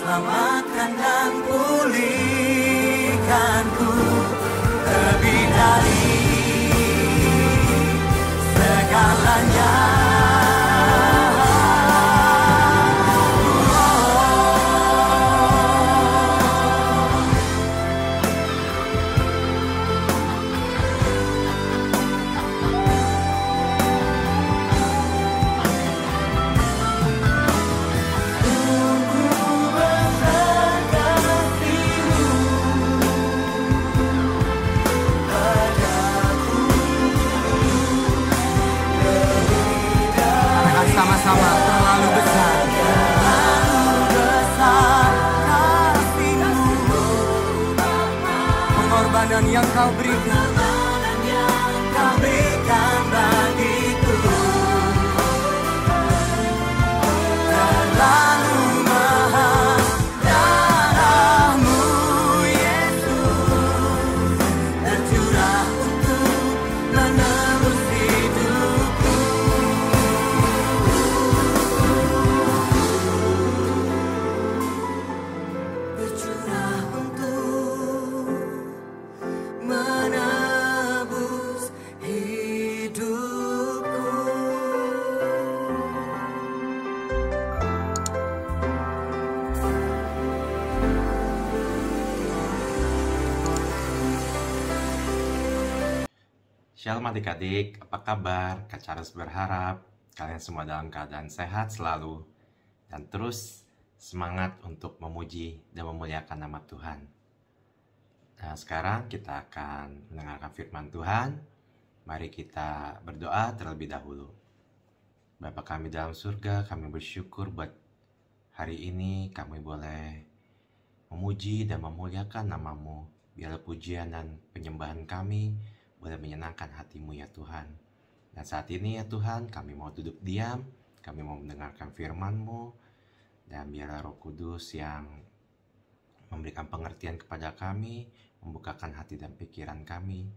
Selamatkan dan pulihkanku lebih dari segalanya. Sama-sama terlalu besar kasih-Mu, pengorbanan yang Kau berikan bagiku. Terlalu mahal darah-Mu Yesus, tercurah untuk menebus hidupku. Tercurah untuk menebus hidupku. Shalom adik-adik, apa kabar? Kak Charles berharap kalian semua dalam keadaan sehat selalu dan terus semangat untuk memuji dan memuliakan nama Tuhan. Nah, sekarang kita akan mendengarkan firman Tuhan. Mari kita berdoa terlebih dahulu. Bapa kami dalam surga, kami bersyukur buat Hari ini kami boleh memuji dan memuliakan nama-Mu. Biarlah pujian dan penyembahan kami boleh menyenangkan hati-Mu ya Tuhan. Dan saat ini ya Tuhan, kami mau duduk diam, kami mau mendengarkan firman-Mu, dan biarlah Roh Kudus yang memberikan pengertian kepada kami, membukakan hati dan pikiran kami,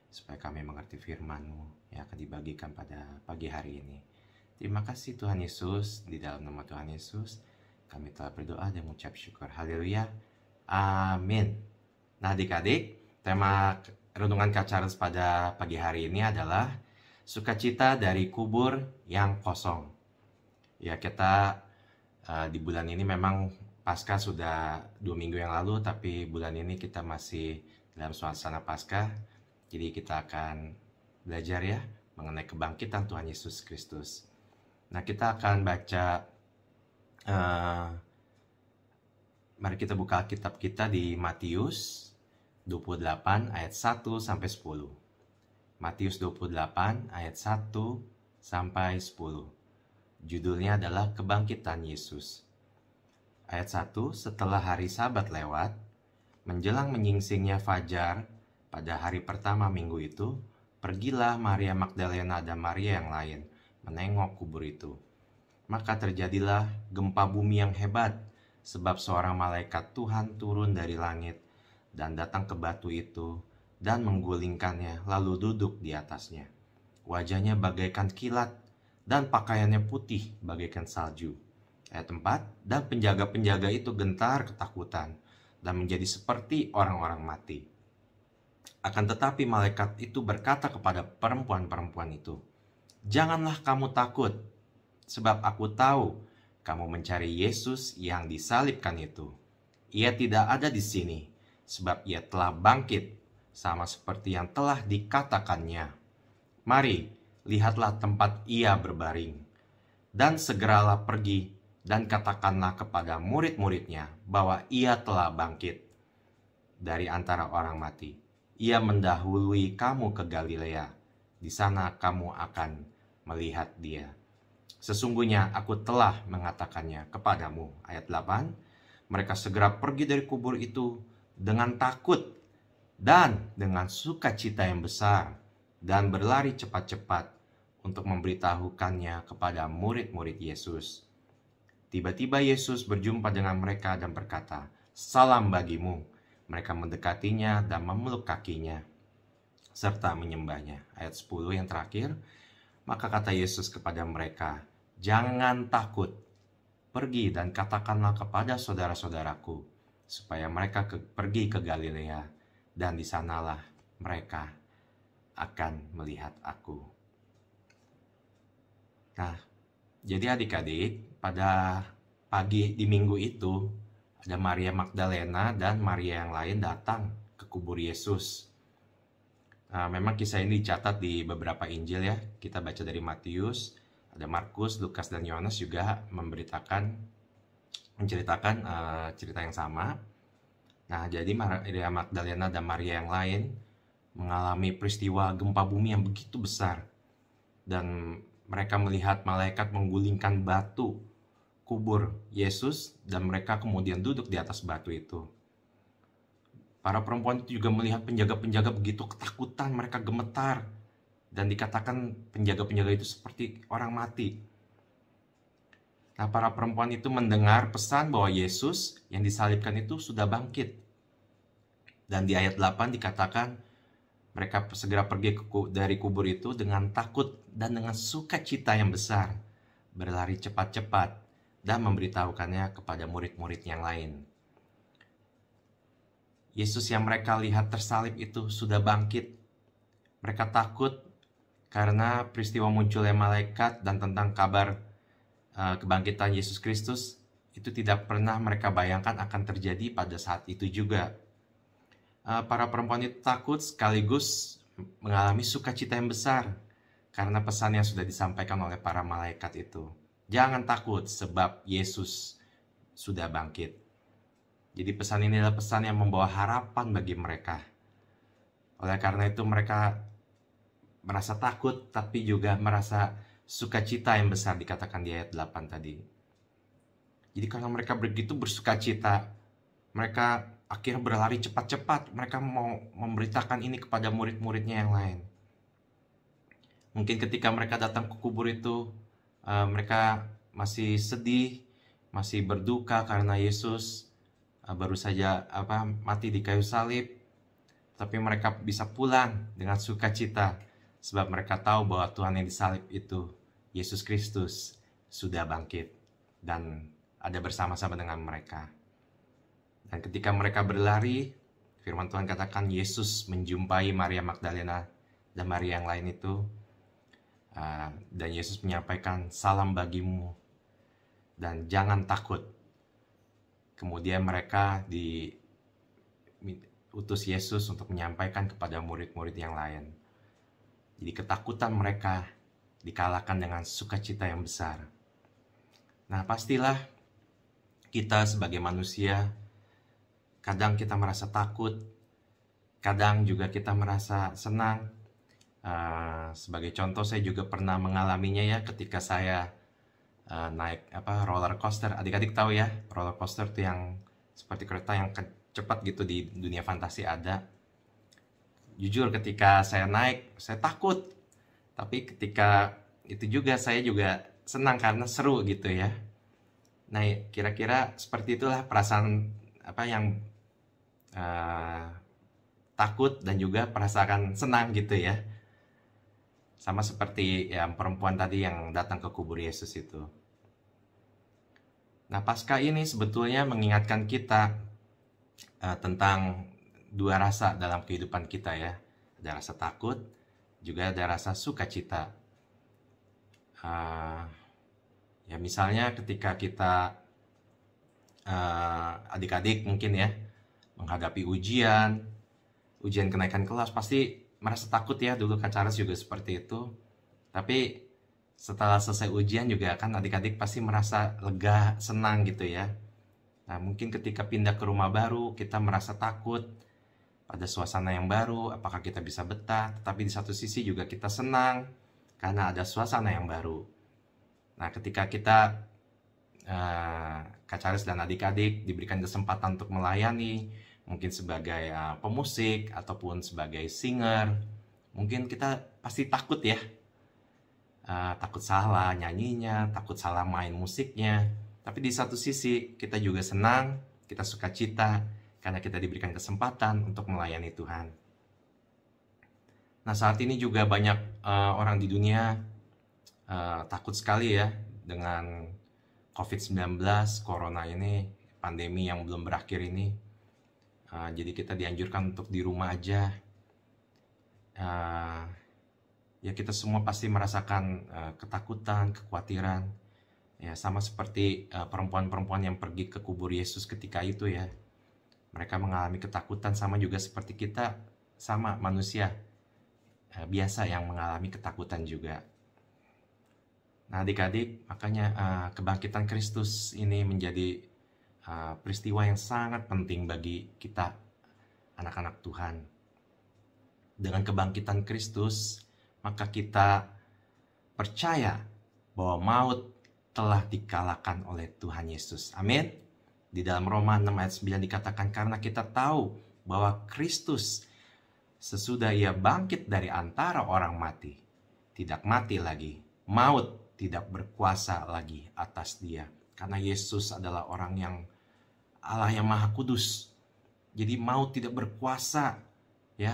supaya kami mengerti firman-Mu yang akan dibagikan pada pagi hari ini. Terima kasih Tuhan Yesus, di dalam nama Tuhan Yesus, kami telah berdoa dan mengucap syukur. Haleluya. Amin. Nah adik-adik, tema renungan Kak Charles pada pagi hari ini adalah sukacita dari kubur yang kosong. Ya, kita di bulan ini memang Paskah sudah 2 minggu yang lalu, tapi bulan ini kita masih dalam suasana Paskah. Jadi kita akan belajar ya mengenai kebangkitan Tuhan Yesus Kristus. Nah, kita akan baca, mari kita buka Alkitab kita di Matius 28 ayat 1 sampai 10. Matius 28 ayat 1 sampai 10. Judulnya adalah Kebangkitan Yesus. Ayat 1, setelah hari Sabat lewat, menjelang menyingsingnya fajar pada hari pertama minggu itu, pergilah Maria Magdalena dan Maria yang lain menengok kubur itu. Maka terjadilah gempa bumi yang hebat, sebab seorang malaikat Tuhan turun dari langit dan datang ke batu itu dan menggulingkannya, lalu duduk di atasnya. Wajahnya bagaikan kilat dan pakaiannya putih bagaikan salju. Ayat 4, dan penjaga-penjaga itu gentar ketakutan dan menjadi seperti orang-orang mati. Akan tetapi malaikat itu berkata kepada perempuan-perempuan itu, "Janganlah kamu takut, sebab aku tahu kamu mencari Yesus yang disalibkan itu. Ia tidak ada di sini, sebab ia telah bangkit, sama seperti yang telah dikatakannya. Mari, lihatlah tempat ia berbaring. Dan segeralah pergi dan katakanlah kepada murid-muridnya bahwa ia telah bangkit dari antara orang mati. Ia mendahului kamu ke Galilea. Di sana kamu akan melihat dia. Sesungguhnya aku telah mengatakannya kepadamu." Ayat 8, mereka segera pergi dari kubur itu dengan takut dan dengan sukacita yang besar dan berlari cepat-cepat untuk memberitahukannya kepada murid-murid Yesus. Tiba-tiba Yesus berjumpa dengan mereka dan berkata, "Salam bagimu." Mereka mendekatinya dan memeluk kakinya serta menyembahnya. Ayat 10 yang terakhir, maka kata Yesus kepada mereka, "Jangan takut, pergi dan katakanlah kepada saudara-saudaraku supaya mereka pergi ke Galilea, dan di sanalah mereka akan melihat aku." Nah, jadi adik-adik, pada pagi di minggu itu ada Maria Magdalena dan Maria yang lain datang ke kubur Yesus. Memang kisah ini dicatat di beberapa Injil ya. Kita baca dari Matius, ada Markus, Lukas, dan Yohanes juga menceritakan cerita yang sama. Nah, jadi Maria Magdalena dan Maria yang lain mengalami peristiwa gempa bumi yang begitu besar. Dan mereka melihat malaikat menggulingkan batu kubur Yesus dan mereka kemudian duduk di atas batu itu. Para perempuan itu juga melihat penjaga-penjaga begitu ketakutan, mereka gemetar. Dan dikatakan penjaga-penjaga itu seperti orang mati. Nah, para perempuan itu mendengar pesan bahwa Yesus yang disalibkan itu sudah bangkit. Dan di ayat 8 dikatakan mereka segera pergi dari kubur itu dengan takut dan dengan sukacita yang besar, berlari cepat-cepat dan memberitahukannya kepada murid-murid yang lain. Yesus yang mereka lihat tersalib itu sudah bangkit. Mereka takut karena peristiwa munculnya malaikat dan tentang kabar kebangkitan Yesus Kristus itu tidak pernah mereka bayangkan akan terjadi pada saat itu juga. Para perempuan itu takut sekaligus mengalami sukacita yang besar karena pesan yang sudah disampaikan oleh para malaikat itu. Jangan takut sebab Yesus sudah bangkit. Jadi pesan ini adalah pesan yang membawa harapan bagi mereka. Oleh karena itu mereka merasa takut tapi juga merasa sukacita yang besar, dikatakan di ayat 8 tadi. Jadi karena mereka begitu bersukacita, mereka akhirnya berlari cepat-cepat. Mereka mau memberitakan ini kepada murid-muridnya yang lain. Mungkin ketika mereka datang ke kubur itu, mereka masih sedih, masih berduka karena Yesus baru saja mati di kayu salib. Tapi mereka bisa pulang dengan sukacita, sebab mereka tahu bahwa Tuhan yang disalib itu, Yesus Kristus, sudah bangkit dan ada bersama-sama dengan mereka. Dan ketika mereka berlari, firman Tuhan katakan Yesus menjumpai Maria Magdalena dan Maria yang lain itu. Dan Yesus menyampaikan, salam bagimu dan jangan takut. Kemudian mereka diutus Yesus untuk menyampaikan kepada murid-murid yang lain. Jadi ketakutan mereka dikalahkan dengan sukacita yang besar. Nah, pastilah kita sebagai manusia, kadang kita merasa takut, kadang juga kita merasa senang. Sebagai contoh, saya juga pernah mengalaminya ya, ketika saya naik roller coaster. Adik-adik tahu ya, roller coaster itu yang seperti kereta yang cepat gitu di dunia fantasi ada. Jujur ketika saya naik, saya takut. Tapi ketika itu juga saya juga senang karena seru gitu ya. Nah, kira-kira seperti itulah perasaan yang takut dan juga perasaan senang gitu ya. Sama seperti yang perempuan tadi yang datang ke kubur Yesus itu. Nah, Paskah ini sebetulnya mengingatkan kita tentang dua rasa dalam kehidupan kita ya. Ada rasa takut, juga ada rasa sukacita. Ya misalnya ketika kita adik-adik mungkin ya menghadapi ujian kenaikan kelas, pasti merasa takut ya. Dulu Kak Charles juga seperti itu. Tapi setelah selesai ujian juga kan adik-adik pasti merasa lega, senang gitu ya. Nah, mungkin ketika pindah ke rumah baru kita merasa takut pada suasana yang baru, apakah kita bisa betah. Tetapi di satu sisi juga kita senang karena ada suasana yang baru. Nah, ketika kita Kak Charles dan adik-adik diberikan kesempatan untuk melayani, mungkin sebagai pemusik ataupun sebagai singer, mungkin kita pasti takut ya. Takut salah nyanyinya, takut salah main musiknya. Tapi di satu sisi kita juga senang, kita sukacita karena kita diberikan kesempatan untuk melayani Tuhan. Nah, saat ini juga banyak orang di dunia takut sekali ya dengan COVID-19, Corona ini, pandemi yang belum berakhir ini. Jadi kita dianjurkan untuk di rumah aja. Ya kita semua pasti merasakan ketakutan, kekhawatiran. Ya sama seperti perempuan-perempuan yang pergi ke kubur Yesus ketika itu ya. Mereka mengalami ketakutan, sama juga seperti kita, sama manusia biasa yang mengalami ketakutan juga. Nah, adik-adik, makanya kebangkitan Kristus ini menjadi peristiwa yang sangat penting bagi kita, anak-anak Tuhan. Dengan kebangkitan Kristus, maka kita percaya bahwa maut telah dikalahkan oleh Tuhan Yesus. Amin. Di dalam Roma 6 ayat 9 dikatakan, karena kita tahu bahwa Kristus sesudah ia bangkit dari antara orang mati, tidak mati lagi. Maut tidak berkuasa lagi atas dia. Karena Yesus adalah orang yang Allah yang Maha Kudus. Jadi maut tidak berkuasa ya.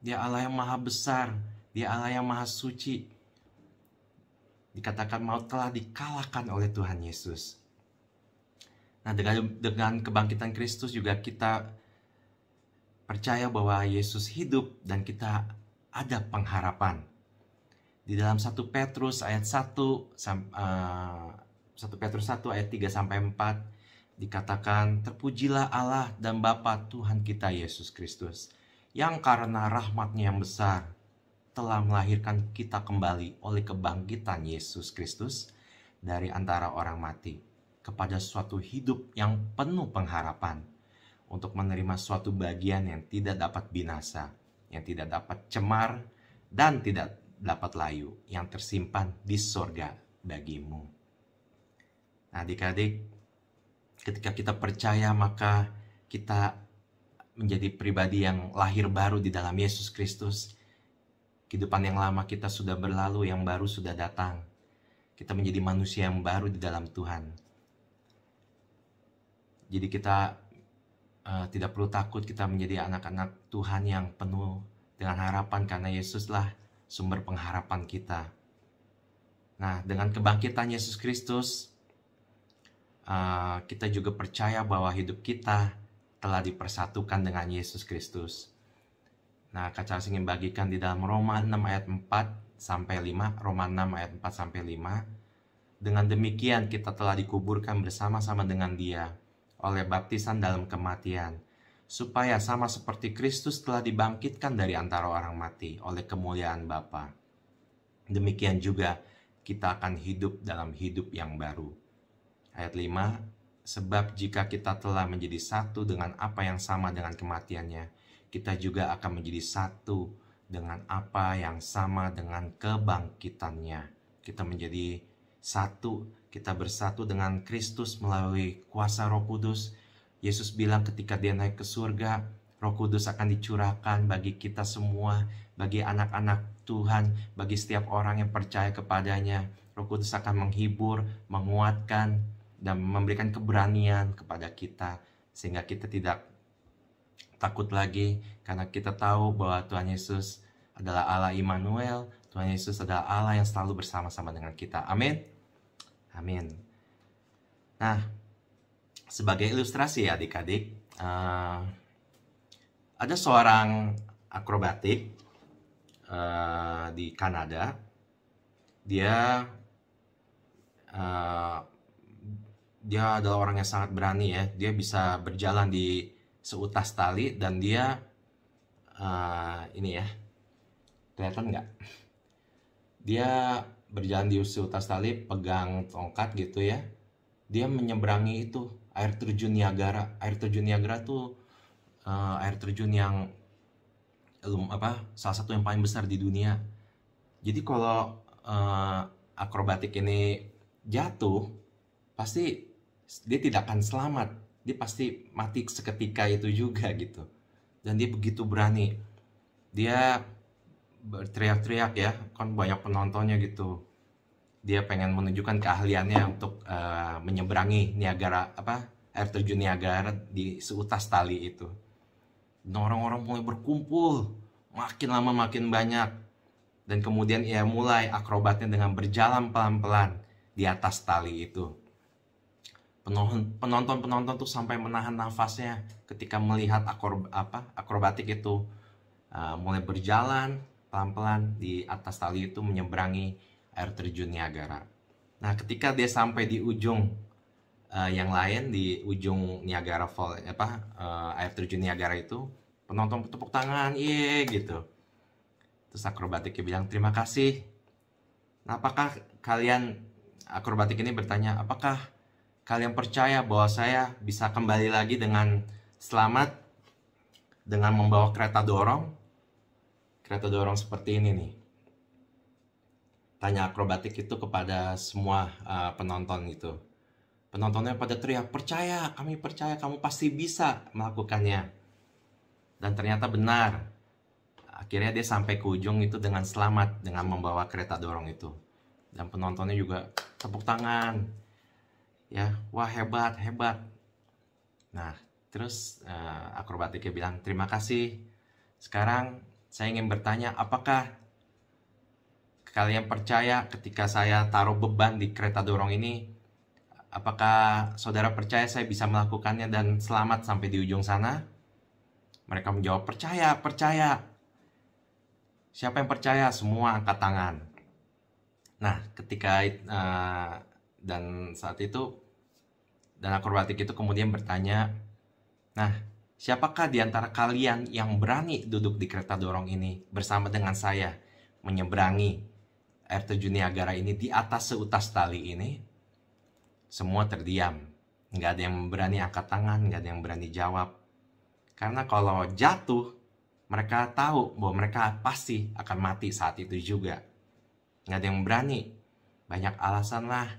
Dia Allah yang Maha Besar, Dia Allah yang Maha Suci. Dikatakan maut telah dikalahkan oleh Tuhan Yesus. Nah, dengan kebangkitan Kristus juga kita percaya bahwa Yesus hidup dan kita ada pengharapan. Di dalam 1 Petrus ayat 1 Petrus 1 ayat 3 sampai 4 dikatakan, terpujilah Allah dan Bapa Tuhan kita Yesus Kristus, yang karena rahmat-Nya yang besar telah melahirkan kita kembali oleh kebangkitan Yesus Kristus dari antara orang mati kepada suatu hidup yang penuh pengharapan, untuk menerima suatu bagian yang tidak dapat binasa, yang tidak dapat cemar, dan tidak dapat layu, yang tersimpan di sorga bagimu. Nah, adik-adik, Ketika kita percaya, maka kita menjadi pribadi yang lahir baru di dalam Yesus Kristus. Kehidupan yang lama kita sudah berlalu, yang baru sudah datang. Kita menjadi manusia yang baru di dalam Tuhan. Jadi kita tidak perlu takut, kita menjadi anak-anak Tuhan yang penuh dengan harapan, karena Yesuslah sumber pengharapan kita. Nah, dengan kebangkitan Yesus Kristus, kita juga percaya bahwa hidup kita telah dipersatukan dengan Yesus Kristus. Nah, Kak Charles ingin bagikan di dalam Roma 6 ayat 4-5, Roma 6 ayat 4-5. Dengan demikian kita telah dikuburkan bersama-sama dengan Dia oleh baptisan dalam kematian, supaya sama seperti Kristus telah dibangkitkan dari antara orang mati oleh kemuliaan Bapa. Demikian juga kita akan hidup dalam hidup yang baru. Ayat 5, sebab jika kita telah menjadi satu dengan apa yang sama dengan kematiannya, kita juga akan menjadi satu dengan apa yang sama dengan kebangkitannya. Kita menjadi satu, kita bersatu dengan Kristus melalui kuasa Roh Kudus. Yesus bilang ketika Dia naik ke surga, Roh Kudus akan dicurahkan bagi kita semua, bagi anak-anak Tuhan, bagi setiap orang yang percaya kepadanya. Roh Kudus akan menghibur, menguatkan, dan memberikan keberanian kepada kita, sehingga kita tidak takut lagi, karena kita tahu bahwa Tuhan Yesus adalah Allah Immanuel. Tuhan Yesus adalah Allah yang selalu bersama-sama dengan kita. Amin. Amin. Nah, sebagai ilustrasi ya adik-adik, ada seorang akrobatik di Kanada. Dia adalah orang yang sangat berani ya. Dia bisa berjalan di seutas tali, dan dia ini ya, kelihatan nggak? Dia berjalan di seutas tali, pegang tongkat gitu ya. Dia menyeberangi itu air terjun Niagara. Air terjun Niagara tuh air terjun yang salah satu yang paling besar di dunia. Jadi kalau akrobatik ini jatuh, pasti dia tidak akan selamat. Dia pasti mati seketika itu juga gitu. Dan dia begitu berani. Dia berteriak-teriak ya, kan banyak penontonnya gitu. Dia pengen menunjukkan keahliannya untuk menyeberangi Niagara, air terjun Niagara di seutas tali itu. Dan orang-orang mulai berkumpul, makin lama makin banyak. Dan kemudian ia mulai akrobatnya dengan berjalan pelan-pelan di atas tali itu. Penonton tuh sampai menahan nafasnya ketika melihat akrobatik itu mulai berjalan pelan-pelan di atas tali itu menyeberangi air terjun Niagara. Nah, ketika dia sampai di ujung yang lain, di ujung Niagara Fall, air terjun Niagara itu, penonton tepuk tangan, ye gitu. Terus akrobatiknya bilang terima kasih. Nah, apakah kalian, akrobatik ini bertanya, apakah kalian percaya bahwa saya bisa kembali lagi dengan selamat dengan membawa kereta dorong? Kereta dorong seperti ini nih. Tanya akrobatik itu kepada semua penonton itu. Penontonnya pada teriak, percaya, kami percaya kamu pasti bisa melakukannya. Dan ternyata benar. Akhirnya dia sampai ke ujung itu dengan selamat dengan membawa kereta dorong itu. Dan penontonnya juga tepuk tangan. Ya, wah hebat, hebat. Nah, terus akrobatiknya bilang terima kasih. Sekarang saya ingin bertanya, apakah kalian percaya ketika saya taruh beban di kereta dorong ini, apakah saudara percaya saya bisa melakukannya dan selamat sampai di ujung sana? Mereka menjawab, percaya, percaya. Siapa yang percaya? Semua angkat tangan. Nah, ketika dan saat itu, dan akrobatik itu kemudian bertanya, nah, siapakah di antara kalian yang berani duduk di kereta dorong ini bersama dengan saya menyeberangi air terjun Niagara ini di atas seutas tali ini? Semua terdiam. Nggak ada yang berani angkat tangan, nggak ada yang berani jawab. Karena kalau jatuh, mereka tahu bahwa mereka pasti akan mati saat itu juga. Nggak ada yang berani. Banyak alasan lah.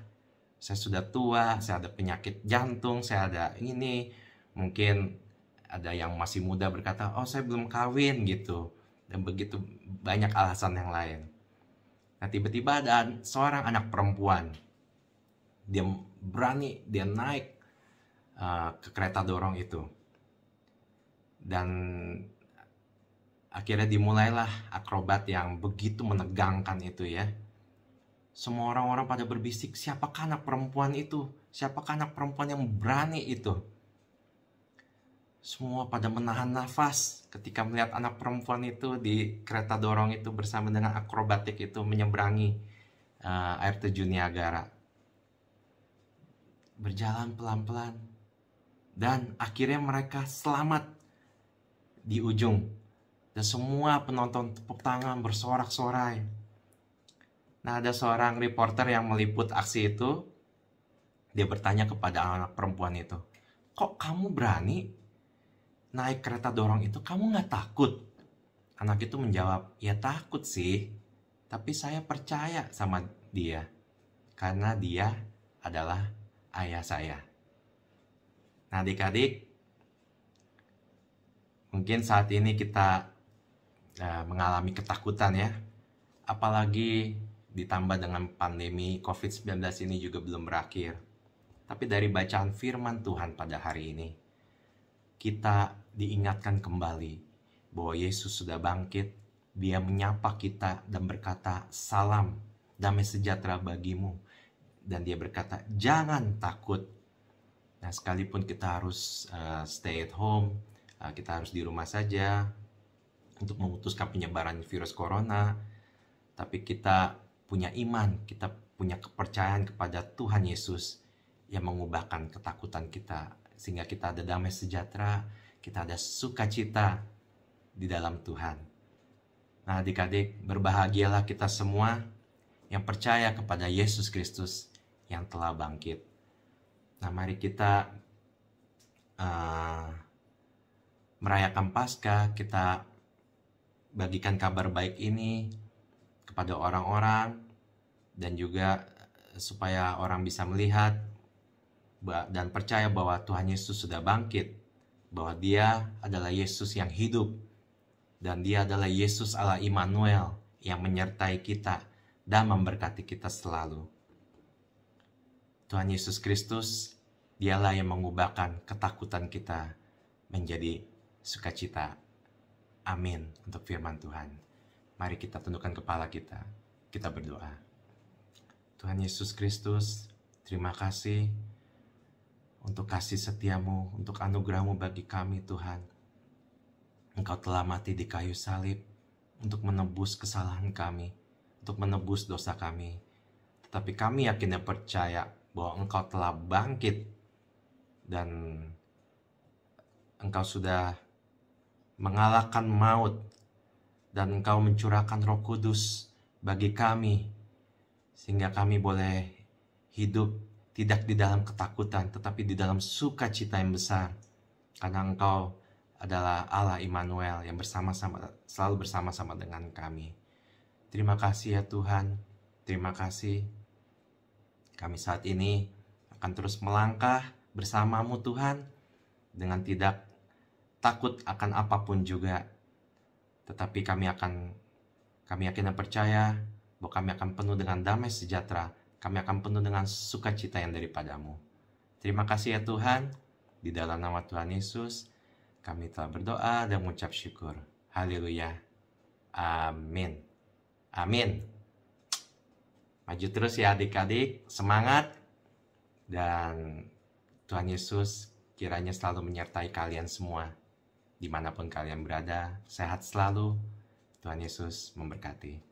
saya sudah tua, saya ada penyakit jantung, saya ada ini. Mungkin ada yang masih muda berkata, oh saya belum kawin gitu. Dan begitu banyak alasan yang lain. Nah tiba-tiba ada seorang anak perempuan. Dia berani, dia naik ke kereta dorong itu. Dan akhirnya dimulailah akrobat yang begitu menegangkan itu ya. Semua orang-orang pada berbisik, siapakah anak perempuan itu? Siapakah anak perempuan yang berani itu? Semua pada menahan nafas ketika melihat anak perempuan itu di kereta dorong itu bersama dengan akrobatik itu menyeberangi air terjun Niagara. Berjalan pelan-pelan. Dan akhirnya mereka selamat di ujung. Dan semua penonton tepuk tangan bersorak-sorai. Nah, ada seorang reporter yang meliput aksi itu. Dia bertanya kepada anak perempuan itu, kok kamu berani naik kereta dorong itu? Kamu nggak takut? Anak itu menjawab, ya takut sih. Tapi saya percaya sama dia. Karena dia adalah ayah saya. Nah, adik-adik, mungkin saat ini kita mengalami ketakutan ya. Apalagi ditambah dengan pandemi COVID-19 ini juga belum berakhir. Tapi dari bacaan firman Tuhan pada hari ini, kita diingatkan kembali bahwa Yesus sudah bangkit. Dia menyapa kita dan berkata, salam, damai sejahtera bagimu. Dan dia berkata, jangan takut. Nah, sekalipun kita harus stay at home, kita harus di rumah saja untuk memutuskan penyebaran virus corona, tapi kita punya iman, kita punya kepercayaan kepada Tuhan Yesus yang mengubahkan ketakutan kita, sehingga kita ada damai sejahtera, kita ada sukacita di dalam Tuhan. Nah adik-adik, berbahagialah kita semua yang percaya kepada Yesus Kristus yang telah bangkit. Nah mari kita merayakan Paskah, kita bagikan kabar baik ini kepada orang-orang, dan juga supaya orang bisa melihat dan percaya bahwa Tuhan Yesus sudah bangkit, bahwa dia adalah Yesus yang hidup, dan dia adalah Yesus Allah Immanuel yang menyertai kita dan memberkati kita selalu. Tuhan Yesus Kristus, dialah yang mengubahkan ketakutan kita menjadi sukacita. Amin untuk firman Tuhan. Mari kita tundukkan kepala kita. Kita berdoa. Tuhan Yesus Kristus, terima kasih untuk kasih setiamu, untuk anugerahmu bagi kami Tuhan. Engkau telah mati di kayu salib untuk menebus kesalahan kami, untuk menebus dosa kami. Tetapi kami yakin dan percaya bahwa Engkau telah bangkit dan Engkau sudah mengalahkan maut, dan Engkau mencurahkan Roh Kudus bagi kami, sehingga kami boleh hidup tidak di dalam ketakutan, tetapi di dalam sukacita yang besar, karena Engkau adalah Allah Immanuel yang selalu bersama-sama dengan kami. Terima kasih ya Tuhan, terima kasih. Kami saat ini akan terus melangkah bersamamu Tuhan, dengan tidak takut akan apapun juga. Tetapi kami yakin dan percaya bahwa kami akan penuh dengan damai sejahtera. Kami akan penuh dengan sukacita yang daripadamu. Terima kasih ya Tuhan. Di dalam nama Tuhan Yesus, kami telah berdoa dan mengucap syukur. Haleluya. Amin. Amin. Maju terus ya adik-adik. Semangat. Dan Tuhan Yesus kiranya selalu menyertai kalian semua. Dimanapun kalian berada, sehat selalu. Tuhan Yesus memberkati.